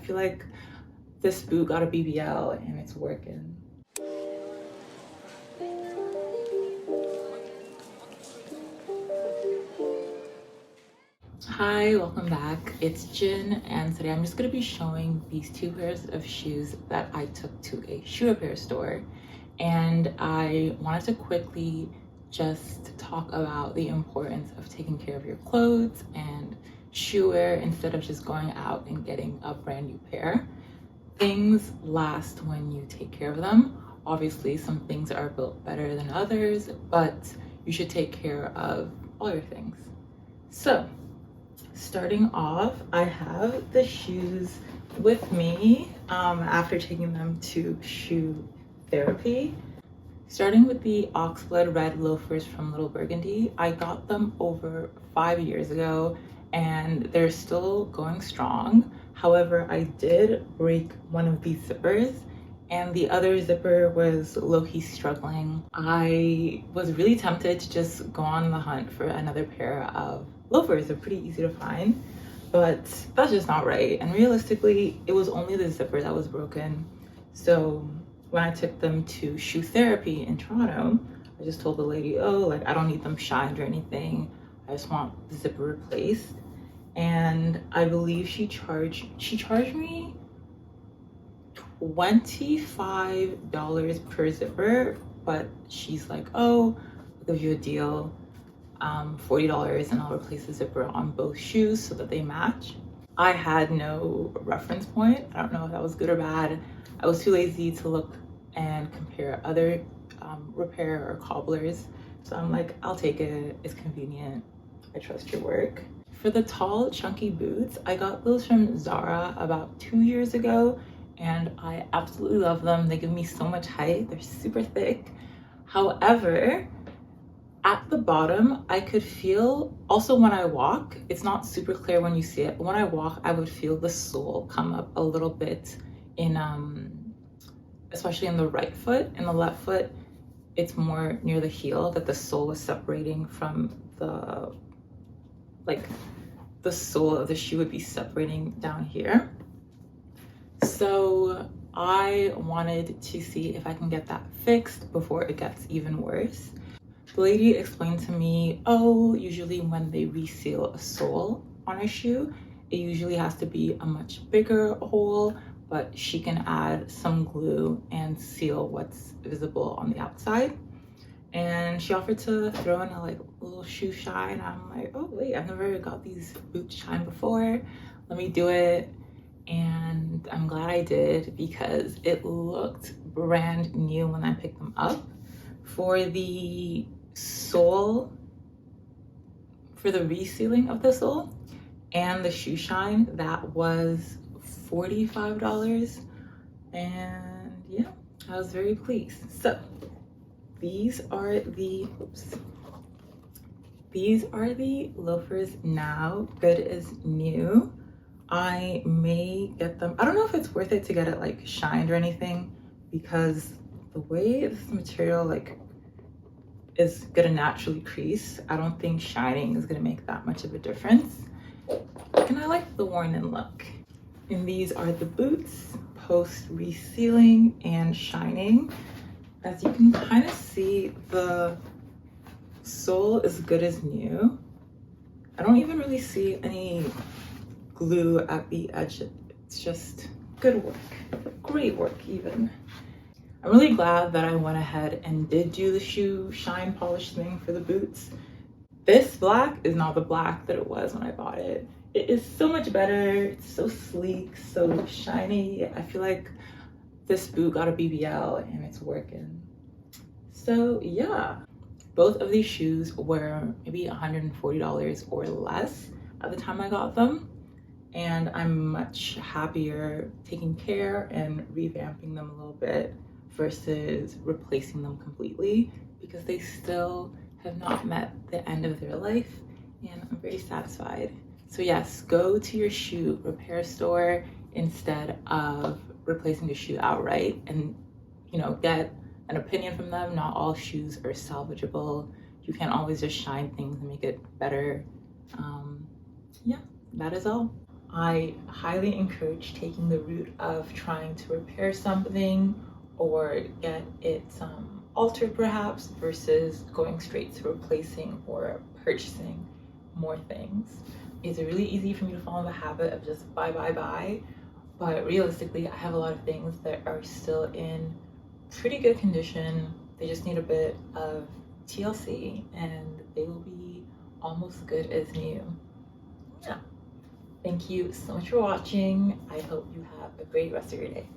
feel like this boot got a BBL and it's working. Hi, welcome back. It's Jin, and today I'm just going to be showing these two pairs of shoes that I took to a shoe repair store. And I wanted to quickly just talk about the importance of taking care of your clothes and shoe wear instead of just going out and getting a brand new pair. Things last when you take care of them. Obviously, some things are built better than others, but you should take care of all your things. So, starting off, I have the shoes with me after taking them to shoe therapy. Starting with the Oxblood red loafers from Little Burgundy, I got them over 5 years ago and they're still going strong. However, I did break one of these zippers and the other zipper was low-key struggling. I was really tempted to just go on the hunt for another pair of loafers. They're pretty easy to find, but that's just not right. And realistically, it was only the zipper that was broken. So when I took them to shoe therapy in Toronto, I just told the lady, oh, like I don't need them shined or anything. I just want the zipper replaced. And I believe she charged me $25 per zipper, but she's like, oh, I'll give you a deal, $40, and I'll replace the zipper on both shoes so that they match. I had no reference point. I don't know if that was good or bad. I was too lazy to look and compare other repair or cobblers. So I'm like, I'll take it, it's convenient, I trust your work. For the tall, chunky boots, I got those from Zara about 2 years ago, and I absolutely love them. They give me so much height, they're super thick. However, at the bottom, I could feel, also when I walk, it's not super clear when you see it, but when I walk, I would feel the sole come up a little bit in, especially in the right foot. In the left foot, it's more near the heel that the sole was separating from the, like the sole of the shoe would be separating down here. So I wanted to see if I can get that fixed before it gets even worse. The lady explained to me, oh, usually when they reseal a sole on a shoe, it usually has to be a much bigger hole, but she can add some glue and seal what's visible on the outside. And she offered to throw in a little shoe shine. I'm like, oh wait, I've never got these boots shine before. Let me do it. And I'm glad I did because it looked brand new when I picked them up. For the sole, for the resealing of the sole and the shoe shine, that was $45. And yeah, I was very pleased. So these are the loafers now, good as new. I may get them, I don't know if it's worth it to get it like shined or anything, because the way this material is gonna naturally crease, I don't think shining is gonna make that much of a difference. And I like the worn-in look. And these are the boots post resealing and shining. As you can kind of see, the sole is good as new. I don't even really see any glue at the edge. It's just good work, great work even. I'm really glad that I went ahead and did do the shoe shine polish thing for the boots. This black is not the black that it was when I bought it. It is so much better, it's so sleek, so shiny. I feel like this boot got a BBL and it's working. So yeah, both of these shoes were maybe $140 or less at the time I got them. And I'm much happier taking care and revamping them a little bit versus replacing them completely, because they still have not met the end of their life and I'm very satisfied. So yes, go to your shoe repair store instead of replacing the shoe outright, and get an opinion from them. Not all shoes are salvageable. You can't always just shine things and make it better. Yeah, that is all. I highly encourage taking the route of trying to repair something or get it altered perhaps, versus going straight to replacing or purchasing more things. It's really easy for me to fall in the habit of just buy, but realistically I have a lot of things that are still in pretty good condition. They just need a bit of TLC and they will be almost good as new. Yeah. Thank you so much for watching. I hope you have a great rest of your day.